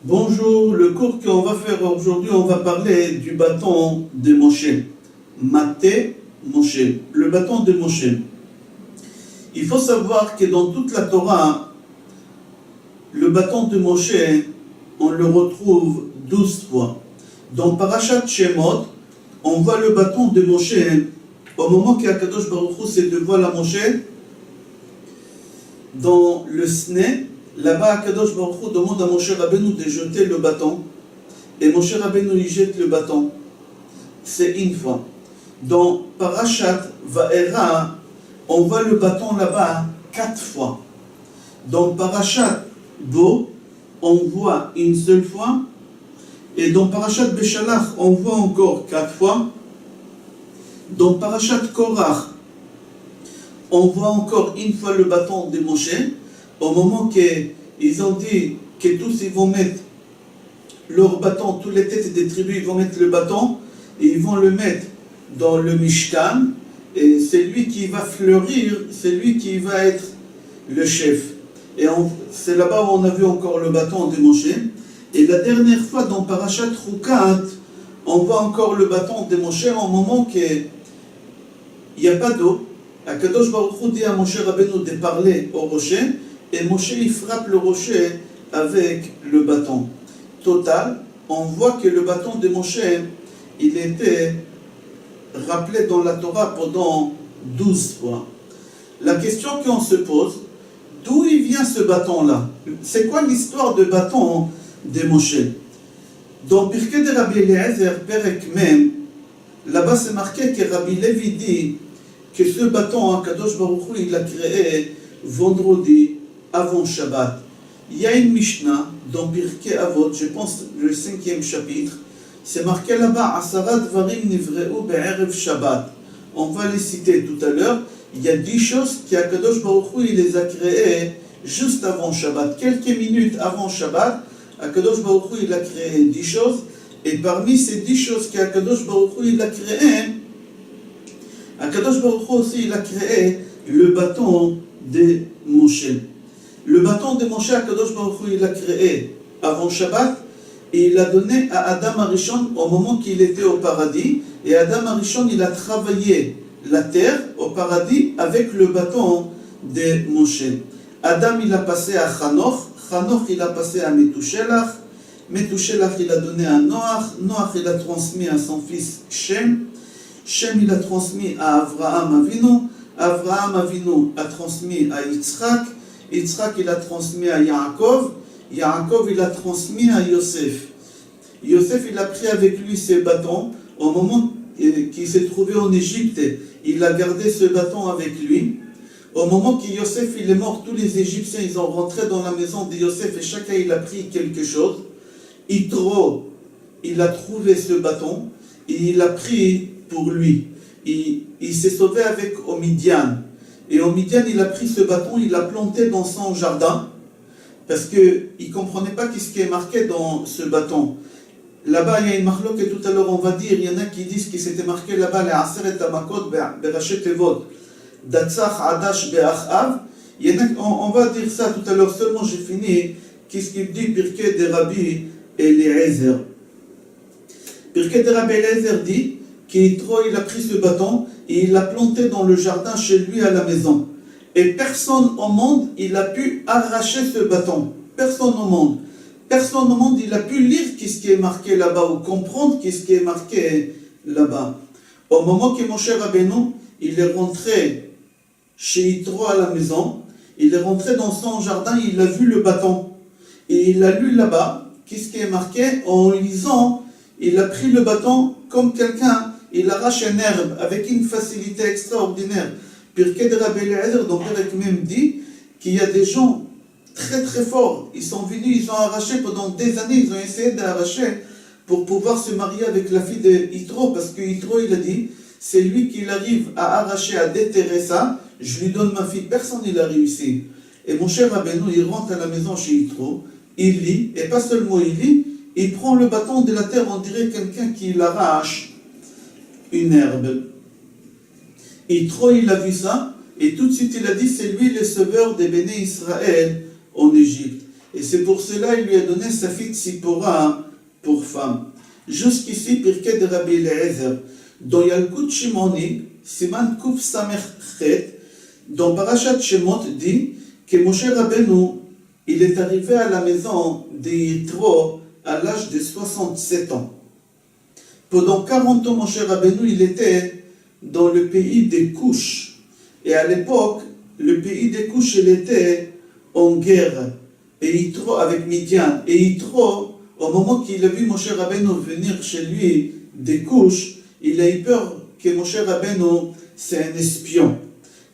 Bonjour, le cours qu'on va faire aujourd'hui, on va parler du bâton de Moshe. Maté Moshe, le bâton de Moshe. Il faut savoir que dans toute la Torah, le bâton de Moshe, on le retrouve 12 fois. Dans Parashat Shemot, on voit le bâton de Moshe au moment qu'Akadosh Baruch Hu se dévoile à Moshe dans le Sne. Là-bas, Akadosh Baruch Hu demande à Moshe Rabbeinu de jeter le bâton. Et Moshe Rabbeinu, il jette le bâton. C'est une fois. Dans Parashat Va'era, on voit le bâton là-bas 4 fois. Dans Parashat Bo, on voit une seule fois. Et dans Parashat Beshalach, on voit encore 4 fois. Dans Parashat Korach, on voit encore une fois le bâton de Moshe. Au moment qu'ils ont dit que tous ils vont mettre leur bâton, toutes les têtes des tribus, ils vont mettre le bâton et ils vont le mettre dans le Mishkan. Et c'est lui qui va fleurir, c'est lui qui va être le chef. Et c'est là-bas où on a vu encore le bâton de Moshe. Et la dernière fois, dans Parashat Chukat, on voit encore le bâton de Moshe au moment qu'il n'y a pas d'eau. Akadosh Baruch Hu dit à Moshe Rabbeinu de parler au rocher, et Moshe il frappe le rocher avec le bâton. Total, on voit que le bâton de Moshe, il était rappelé dans la Torah pendant 12 fois. La question qu'on se pose, d'où il vient ce bâton-là? C'est quoi l'histoire de bâton de Moshe? Dans Pirkei de Rabbi Eliezer, Perek Mem, là-bas c'est marqué que Rabbi Levi dit que ce bâton, Kadosh Baruch Hu, il l'a créé vendredi avant Shabbat. Il y a une Mishnah dans Pirkei Avot, je pense le 5e chapitre, c'est marqué là-bas Asara Dvarim Nivreu Be'erev Shabbat. On va les citer tout à l'heure. Il y a 10 choses qu'Akadosh Baruch Hu, il les a créées juste avant Shabbat. Quelques minutes avant Shabbat, Akadosh Baruch Hu, il a créé 10 choses. Et parmi ces 10 choses qu'Akadosh Baruch Hu, il a créées, Akadosh Baruch Hu aussi, il a créé le bâton de Moshe. Le bâton de Moshe, Akadosh Baruch Hu, il l'a créé avant Shabbat et il l'a donné à Adam Arishon au moment qu'il était au paradis. Et Adam Arishon, il a travaillé la terre au paradis avec le bâton de Moshe. Adam, il a passé à Chanoch, Chanoch, il a passé à Metushelach, Metushelach, il a donné à Noach, Noach, il a transmis à son fils Shem, Shem, il a transmis à Avraham Avinu, Avraham Avinu a transmis à Yitzhak, Yitzhak, il a transmis à Yaakov, Yaakov, il a transmis à Yosef. Yosef, il a pris avec lui ses bâtons. Au moment qu'il s'est trouvé en Égypte, il a gardé ce bâton avec lui. Au moment que Yosef il est mort, tous les Égyptiens, ils ont rentré dans la maison de Yosef et chacun, il a pris quelque chose. Yitro, il a trouvé ce bâton et il l'a pris pour lui. Il s'est sauvé avec Midian. Et Midian, il a pris ce bâton, il l'a planté dans son jardin, parce qu'il ne comprenait pas ce qui est marqué dans ce bâton. Là-bas, il y a une marloque, et tout à l'heure on va dire, il y en a qui disent que c'était marqué là-bas, les Aseret Hamakot Berachet Tevot, Datsach Adash Be'achav. On va dire ça tout à l'heure, seulement j'ai fini, qu'est-ce qu'il dit, Pirkei de Rabbi Eliezer. Pirkei de Rabbi Eliezer dit, qu'Yitro, il a pris ce bâton et il l'a planté dans le jardin chez lui à la maison. Et personne au monde, il a pu arracher ce bâton. Personne au monde. Personne au monde, il a pu lire ce qui est marqué là-bas ou comprendre ce qui est marqué là-bas. Au moment que Moshe Rabbeinu, il est rentré chez Yitro à la maison, il est rentré dans son jardin, il a vu le bâton. Et il a lu là-bas, qu'est-ce qui est marqué, en lisant, il a pris le bâton comme quelqu'un, il arrache une herbe avec une facilité extraordinaire. Pirkei de Rabbi Eliezer, donc Perek même dit qu'il y a des gens très très forts. Ils sont venus, ils ont arraché pendant des années, ils ont essayé d'arracher pour pouvoir se marier avec la fille de Yitro, parce que Yitro, il a dit, c'est lui qui arrive à arracher, à déterrer ça, je lui donne ma fille, personne n'a réussi. Et mon cher Rabbeinu, il rentre à la maison chez Yitro, il lit, et pas seulement il lit, il prend le bâton de la terre, on dirait quelqu'un qui l'arrache une herbe. Yitro, il a vu ça, et tout de suite il a dit, c'est lui le sauveur des béné Israël en Égypte. Et c'est pour cela qu'il lui a donné sa fille Tzipora pour femme. Jusqu'ici, Pirkei de Rabbi Eliezer. Dans Yalkut Shimoni, Siman Kuf Samer Chet, dans Parashat Shemot dit que Moshe Rabbeinu, il est arrivé à la maison de Yitro à l'âge de 67 ans. Pendant 40 ans, Moshe Rabbeinu, il était dans le pays des Couches. Et à l'époque, le pays des Couches, il était en guerre. Et Yitro avec Midian. Et Yitro, au moment qu'il a vu Moshe Rabbeinu venir chez lui des Couches, il a eu peur que Moshe Rabbeinu, c'est un espion.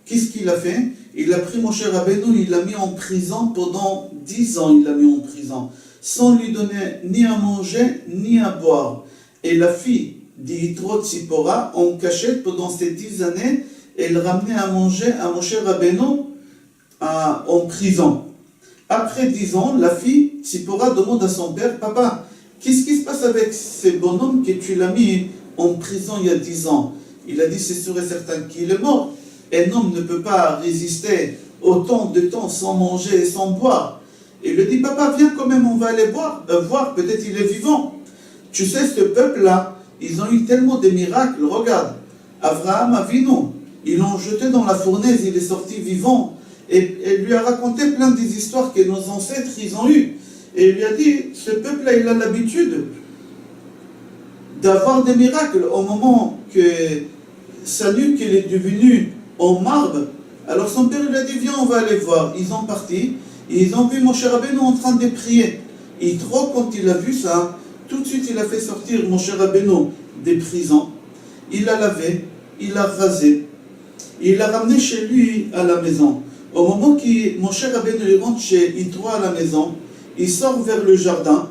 Qu'est-ce qu'il a fait? Il a pris Moshe Rabbeinu, il l'a mis en prison pendant 10 ans, il l'a mis en prison, sans lui donner ni à manger, ni à boire. Et la fille d'Yitro Tzipora, en cachette pendant ces 10 années, elle ramenait à manger à Moshe Rabbeinu en prison. Après 10 ans, la fille Tzipora demande à son père, papa, qu'est-ce qui se passe avec ce bonhomme que tu l'as mis en prison il y a 10 ans? Il a dit, c'est sûr et certain qu'il est mort. Un homme ne peut pas résister autant de temps sans manger et sans boire. Et il lui dit, papa, viens quand même, on va aller voir, peut-être il est vivant. Tu sais, ce peuple-là, ils ont eu tellement de miracles. Regarde, Abraham Avinu, ils l'ont jeté dans la fournaise, il est sorti vivant. Et elle lui a raconté plein des histoires que nos ancêtres, ils ont eues. Et il lui a dit, ce peuple-là, il a l'habitude d'avoir des miracles. Au moment que sa nuque est devenue en marbre, alors son père lui a dit, viens, on va aller voir. Ils ont parti, et ils ont vu Moshe Rabbeinu en train de prier. Et trop, quand il a vu ça, tout de suite, il a fait sortir Moshe Rabbeinu des prisons. Il l'a lavé, il l'a rasé, il l'a ramené chez lui à la maison. Au moment que Moshe Rabbeinu rentre chez Yitro à la maison, il sort vers le jardin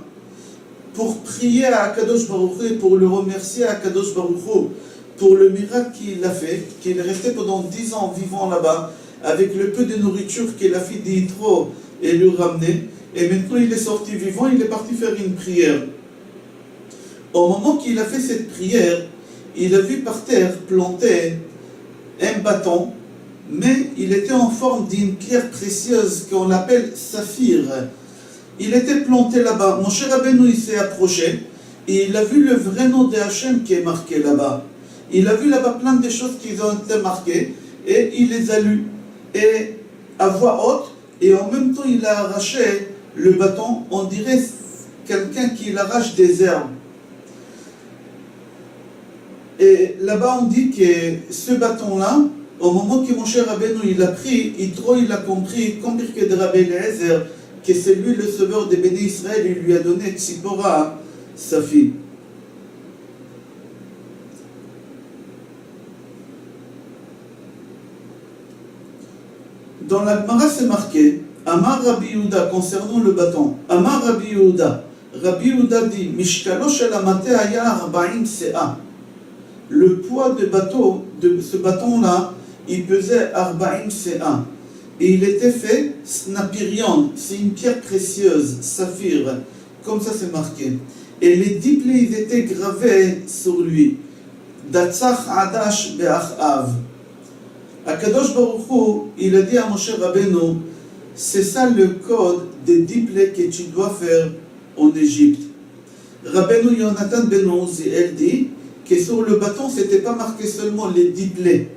pour prier à Akadosh Baruch Hu et pour le remercier à Akadosh Baruch Hu pour le miracle qu'il a fait, qu'il est resté pendant 10 ans vivant là-bas, avec le peu de nourriture que la fille d'Yitro lui ramenait. Et maintenant il est sorti vivant, il est parti faire une prière. Au moment qu'il a fait cette prière, il a vu par terre planté un bâton, mais il était en forme d'une pierre précieuse qu'on appelle saphir. Il était planté là-bas. Moshe Rabbeinu, il s'est approché et il a vu le vrai nom de Hachem qui est marqué là-bas. Il a vu là-bas plein de choses qui ont été marquées et il les a lues et à voix haute, et en même temps il a arraché le bâton. On dirait quelqu'un qui arrache des herbes. Et là-bas on dit que ce bâton-là, au moment que Moshe Rabbeinu il a pris, il a compris, comme Pirkei de Rabbi Eliezer, que c'est lui le sauveur des bénis Israël, il lui a donné Tzipora, sa fille. Dans la Gemara, c'est marqué, Amar Rabbi Yehuda, concernant le bâton. Amar Rabbi Yehuda. Rabbi Yehuda dit, Mishkalo shel hamate haya 40 se'a. Le poids de ce bâton-là, il pesait 40 se'a. Et il était fait snapirion, c'est une pierre précieuse, saphir, comme ça c'est marqué. Et les 10 plaies, ils étaient gravés sur lui. Datzach adash be'achav. Akadosh Baruch Hu, il a dit à Moshe Rabbeinu, c'est ça le code des 10 plaies que tu dois faire en Égypte. Rabbeinu Yonatan ben Uziel dit que sur le bâton, c'était pas marqué seulement les 10 plaies.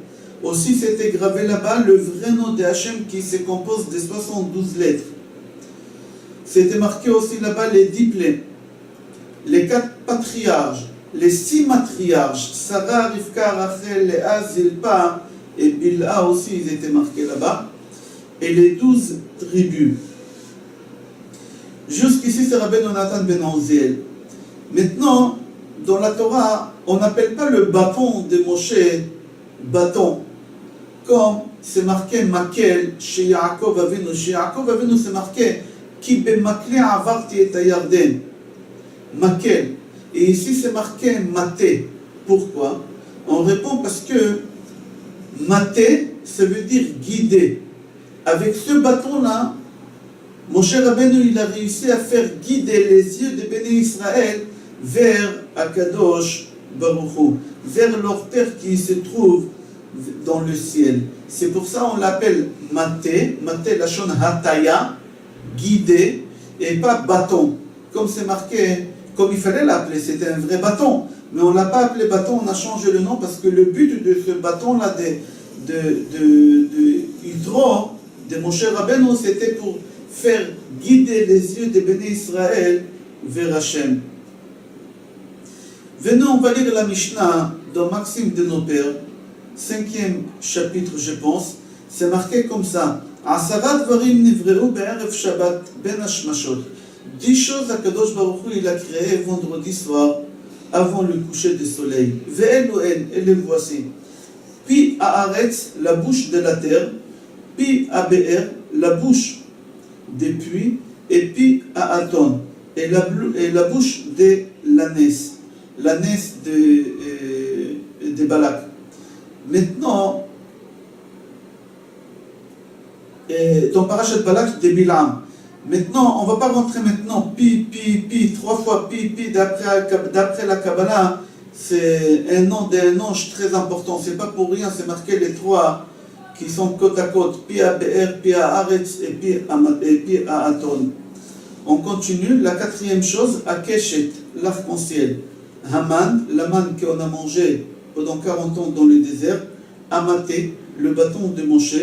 Aussi, c'était gravé là-bas le vrai nom de Hachem qui se compose de 72 lettres. C'était marqué aussi là-bas les 10 plaies, les 4 patriarches, les 6 matriarches, Sarah, Rivka, Rachel, Léa, Zilpa et Bilha aussi, ils étaient marqués là-bas, et les 12 tribus. Jusqu'ici, c'est Rabbeinu Yonatan ben Uziel. Maintenant, dans la Torah, on n'appelle pas le bâton de Moshe bâton, comme c'est marqué Makel chez Yaakov Avinu. Chez Yaakov Avinu, c'est marqué Ki bemakle avarti et Yarden. Makel. Et ici, c'est marqué Maté. Pourquoi? On répond parce que Maté, ça veut dire guider. Avec ce bâton-là, Moshe Rabbeinu, il a réussi à faire guider les yeux des bénis Israël vers Akadosh Baruch Hu, vers leur Père qui se trouve dans le ciel. C'est pour ça qu'on l'appelle Maté, Maté Lachon Hataya, guidé. et pas bâton. Comme c'est marqué, comme il fallait l'appeler, c'était un vrai bâton. Mais on ne l'a pas appelé bâton, on a changé le nom parce que le but de ce bâton-là, de Yitro, de Moshe Rabbeinu, c'était pour faire guider les yeux des bénis Israël vers Hachem. Venez, on va lire la Mishnah dans Maxime de nos pères, 5e chapitre, je pense. C'est marqué comme ça. Asara dvarim nivreu be'erev Shabbat ben hashmashot. 10 choses à Kadosh Baruch Hu, il a créé vendredi soir, avant le coucher du soleil. Ve'elu et les voici. Pi haaretz, la bouche de la terre. Pi habe'er, la bouche des puits. Et pi haaton, et la bouche de l'ânesse. L'ânesse de Balak. Maintenant, dans Parashat Balak de Bilam. Maintenant, on ne va pas rentrer maintenant pi, 3 fois pi, d'après la Kabbalah, c'est un nom d'un ange très important. C'est pas pour rien, c'est marqué les 3 qui sont côte à côte, pi habe'er, pi haaretz et pi haaton. On continue, la 4e chose, Akeshet, l'arc-en-ciel. Haman, la manne qu'on a mangé pendant 40 ans dans le désert. Amaté, le bâton de Moshe.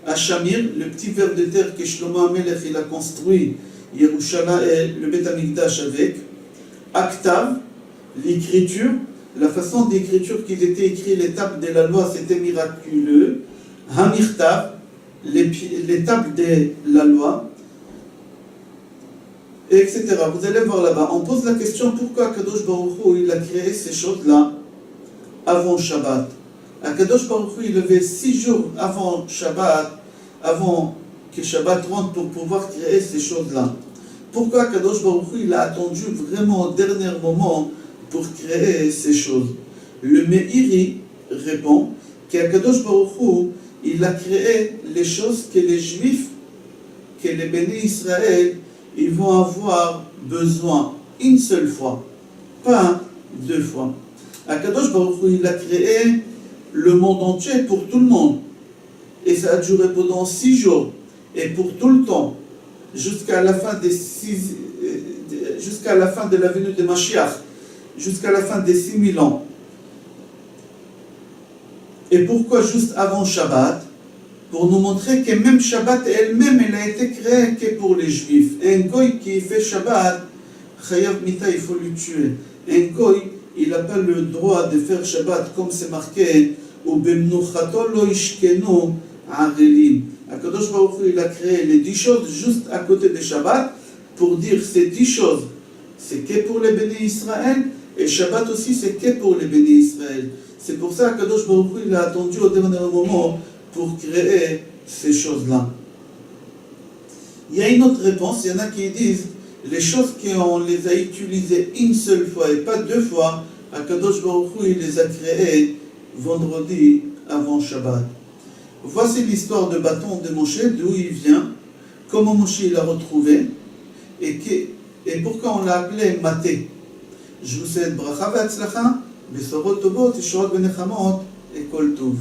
Ashamir, le petit ver de terre que Shlomo HaMelech il a construit Yerushalayim et le Beth Amikdash avec. Aktav, l'écriture, la façon d'écriture qu'ils étaient écrits, les tables de la loi, c'était miraculeux. Hamirtav, les tables de la loi, etc. Vous allez voir là-bas. On pose la question pourquoi Kadosh Baruch Hu il a créé ces choses-là avant Shabbat. Kadosh Baruch Hu il avait 6 jours avant Shabbat, avant que Shabbat rentre pour pouvoir créer ces choses-là. Pourquoi Kadosh Baruch Hu il a attendu vraiment au dernier moment pour créer ces choses? Le Meiri répond qu'Akadosh Baruch Hu il a créé les choses que les Juifs, que les bénis Israël, ils vont avoir besoin une seule fois, pas 2 fois. Akadosh Baruch Hu il a créé le monde entier pour tout le monde. Et ça a duré pendant 6 jours. Et pour tout le temps, jusqu'à la fin jusqu'à la fin de la venue de Mashiach, jusqu'à la fin des 6000 ans. Et pourquoi juste avant Shabbat? Pour nous montrer que même Shabbat elle-même, elle a été créée que pour les Juifs. Un goy qui fait Shabbat, Chayav Mita, il faut le tuer. Un goy, il n'a pas le droit de faire Shabbat comme c'est marqué ou Bemnuchato lo ishkenu arelim. Akadosh Baruch Hu, il a créé les 10 choses juste à côté de Shabbat pour dire ces 10 choses, c'est que pour les bénis Israël et Shabbat aussi, c'est que pour les bénis Israël. C'est pour ça qu'Akadosh Baruch Hu, il a attendu au dernier moment pour créer ces choses-là. Il y a une autre réponse, il y en a qui disent les choses qu'on les a utilisées une seule fois et pas 2 fois, Akadosh Baruch Hu, il les a créées vendredi avant Shabbat. Voici l'histoire de bâton de Moshe, d'où il vient, comment Moshe l'a retrouvé et pourquoi on l'a appelé Maté. Je vous souhaite bracha ve'atzlacha, besorot tovot, yeshuot benechamot et kol tov.